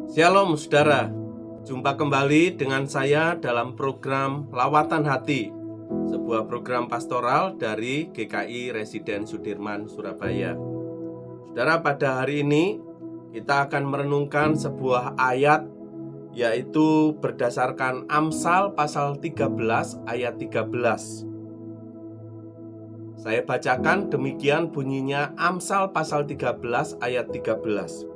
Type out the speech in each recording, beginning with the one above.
Shalom saudara, jumpa kembali dengan saya dalam program Lawatan Hati, sebuah program pastoral dari GKI Residen Sudirman, Surabaya. Saudara, pada hari ini kita akan merenungkan sebuah ayat, yaitu berdasarkan Amsal pasal 13 ayat 13. Saya bacakan, demikian bunyinya Amsal pasal 13 ayat 13.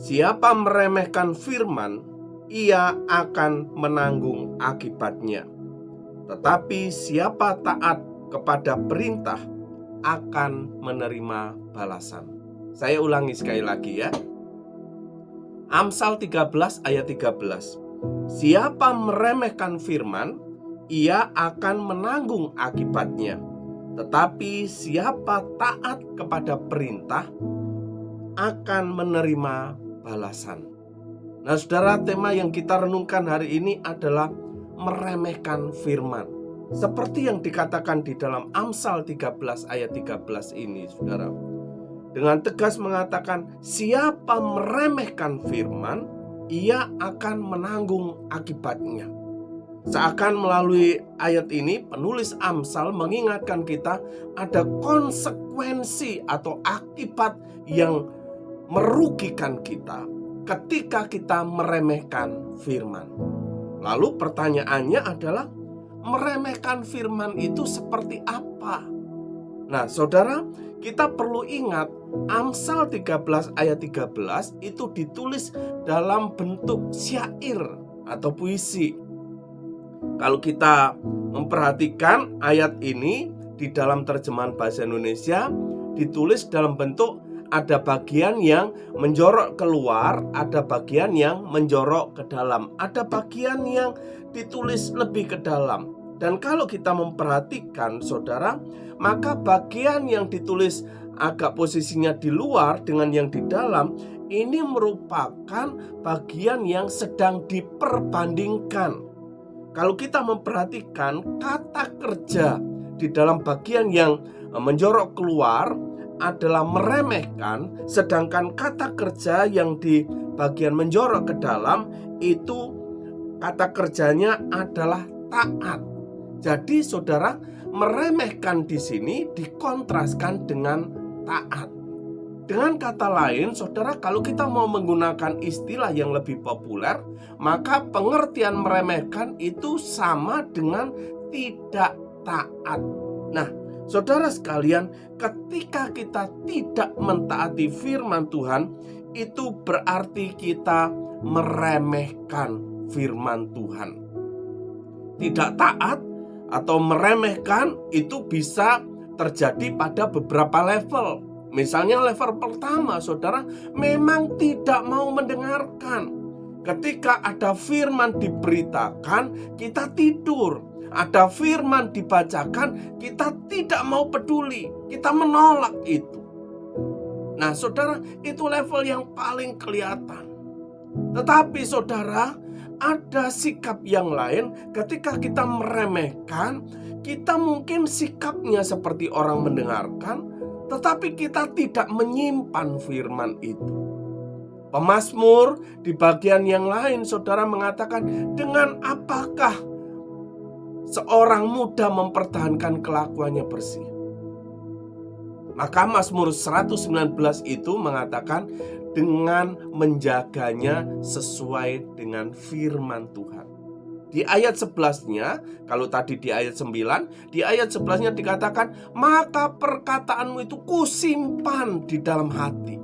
Siapa meremehkan firman, ia akan menanggung akibatnya. Tetapi siapa taat kepada perintah akan menerima balasan. Saya ulangi sekali lagi ya. Amsal 13 ayat 13. Siapa meremehkan firman, ia akan menanggung akibatnya. Tetapi siapa taat kepada perintah akan menerima balasan. Nah saudara, tema yang kita renungkan hari ini adalah meremehkan firman. Seperti yang dikatakan di dalam Amsal 13 ayat 13 ini, saudara. Dengan tegas mengatakan, siapa meremehkan firman, ia akan menanggung akibatnya. Seakan melalui ayat ini, penulis Amsal mengingatkan kita ada konsekuensi atau akibat yang merugikan kita ketika kita meremehkan firman. Lalu pertanyaannya adalah, meremehkan firman itu seperti apa? Nah saudara, kita perlu ingat Amsal 13 ayat 13 itu ditulis dalam bentuk syair atau puisi. Kalau kita memperhatikan ayat ini di dalam terjemahan bahasa Indonesia, ditulis dalam bentuk ada bagian yang menjorok keluar, ada bagian yang menjorok ke dalam, ada bagian yang ditulis lebih ke dalam. Dan kalau kita memperhatikan saudara, maka bagian yang ditulis agak posisinya di luar dengan yang di dalam, ini merupakan bagian yang sedang diperbandingkan. Kalau kita memperhatikan kata kerja di dalam bagian yang menjorok keluar adalah meremehkan, sedangkan kata kerja yang di bagian menjorok ke dalam itu kata kerjanya adalah taat. Jadi saudara, meremehkan di sini dikontraskan dengan taat. Dengan kata lain, saudara, kalau kita mau menggunakan istilah yang lebih populer, maka pengertian meremehkan itu sama dengan tidak taat. Nah, saudara sekalian, ketika kita tidak mentaati firman Tuhan, itu berarti kita meremehkan firman Tuhan. Tidak taat atau meremehkan itu bisa terjadi pada beberapa level. Misalnya level pertama, saudara, memang tidak mau mendengarkan. Ketika ada firman diberitakan, kita tidur. Ada firman dibacakan, kita tidak mau peduli, kita menolak itu. Nah saudara, itu level yang paling kelihatan. Tetapi saudara, ada sikap yang lain. Ketika kita meremehkan, kita mungkin sikapnya seperti orang mendengarkan, tetapi kita tidak menyimpan firman itu. Pemazmur di bagian yang lain, saudara, mengatakan, dengan apakah seorang muda mempertahankan kelakuannya bersih? Maka Mazmur 119 itu mengatakan dengan menjaganya sesuai dengan firman Tuhan. Di ayat 11-nya, kalau tadi di ayat 9, di ayat 11-nya dikatakan, maka perkataanmu itu kusimpan di dalam hati,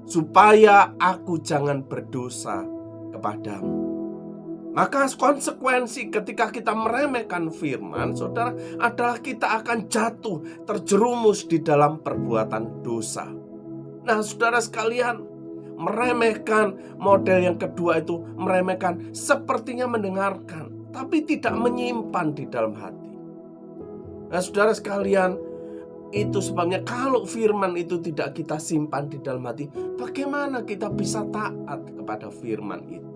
supaya aku jangan berdosa kepadamu. Maka konsekuensi ketika kita meremehkan firman, saudara, adalah kita akan jatuh, terjerumus di dalam perbuatan dosa. Nah, saudara sekalian, meremehkan model yang kedua itu meremehkan sepertinya mendengarkan, tapi tidak menyimpan di dalam hati. Nah, saudara sekalian, itu sebabnya kalau firman itu tidak kita simpan di dalam hati, bagaimana kita bisa taat kepada firman itu?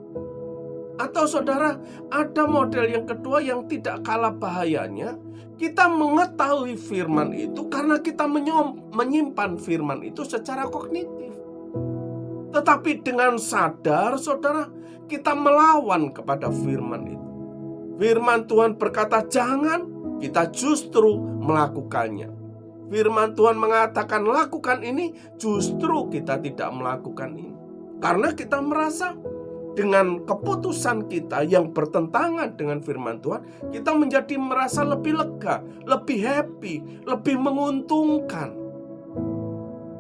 Atau saudara, ada model yang kedua yang tidak kalah bahayanya. Kita mengetahui firman itu karena kita menyimpan firman itu secara kognitif. Tetapi dengan sadar, saudara, kita melawan kepada firman itu. Firman Tuhan berkata jangan, kita justru melakukannya. Firman Tuhan mengatakan lakukan ini, justru kita tidak melakukan ini. Karena kita merasa dengan keputusan kita yang bertentangan dengan firman Tuhan, kita menjadi merasa lebih lega, lebih happy, lebih menguntungkan.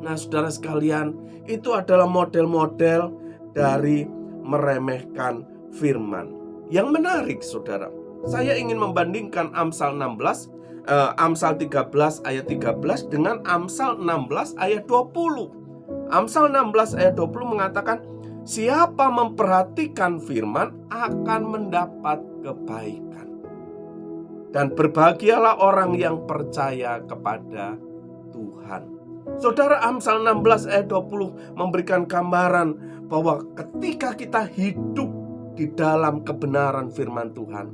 Nah, saudara sekalian, itu adalah model-model dari meremehkan firman. Yang menarik, saudara, saya ingin membandingkan Amsal 13 ayat 13 dengan Amsal 16 ayat 20. Amsal 16 ayat 20 mengatakan, siapa memperhatikan firman akan mendapat kebaikan. Dan berbahagialah orang yang percaya kepada Tuhan. Saudara, Amsal 16 ayat 20 memberikan gambaran bahwa ketika kita hidup di dalam kebenaran firman Tuhan,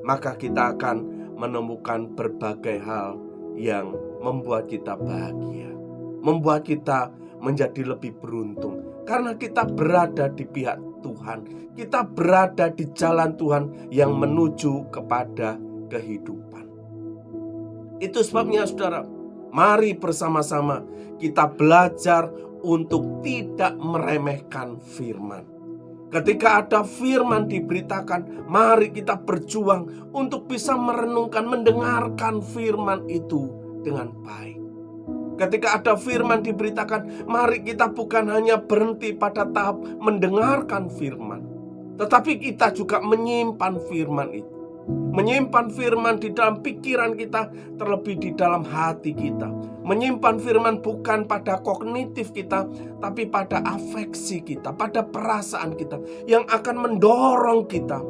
maka kita akan menemukan berbagai hal yang membuat kita bahagia, membuat kita menjadi lebih beruntung. Karena kita berada di pihak Tuhan, kita berada di jalan Tuhan yang menuju kepada kehidupan. Itu sebabnya, saudara, mari bersama-sama kita belajar untuk tidak meremehkan firman. Ketika ada firman diberitakan, mari kita berjuang untuk bisa merenungkan, mendengarkan firman itu dengan baik. Ketika ada firman diberitakan, mari kita bukan hanya berhenti pada tahap mendengarkan firman, tetapi kita juga menyimpan firman itu. Menyimpan firman di dalam pikiran kita, terlebih di dalam hati kita. Menyimpan firman bukan pada kognitif kita, tapi pada afeksi kita, pada perasaan kita, yang akan mendorong kita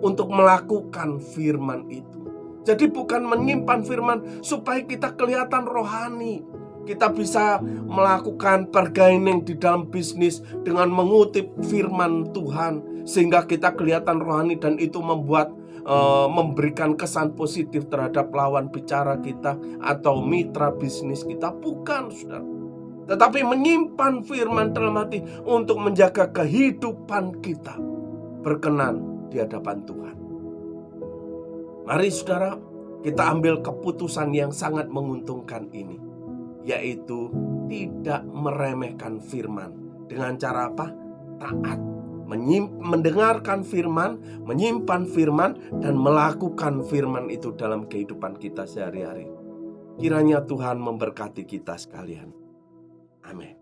untuk melakukan firman itu. Jadi bukan menyimpan firman supaya kita kelihatan rohani. Kita bisa melakukan bargaining di dalam bisnis dengan mengutip firman Tuhan, sehingga kita kelihatan rohani dan itu memberikan kesan positif terhadap lawan bicara kita atau mitra bisnis kita. Bukan, saudara. Tetapi menyimpan firman dalam hati untuk menjaga kehidupan kita berkenan di hadapan Tuhan. Mari, saudara, kita ambil keputusan yang sangat menguntungkan ini, yaitu tidak meremehkan firman. Dengan cara apa? Taat. Mendengarkan firman, menyimpan firman, dan melakukan firman itu dalam kehidupan kita sehari-hari. Kiranya Tuhan memberkati kita sekalian. Amin.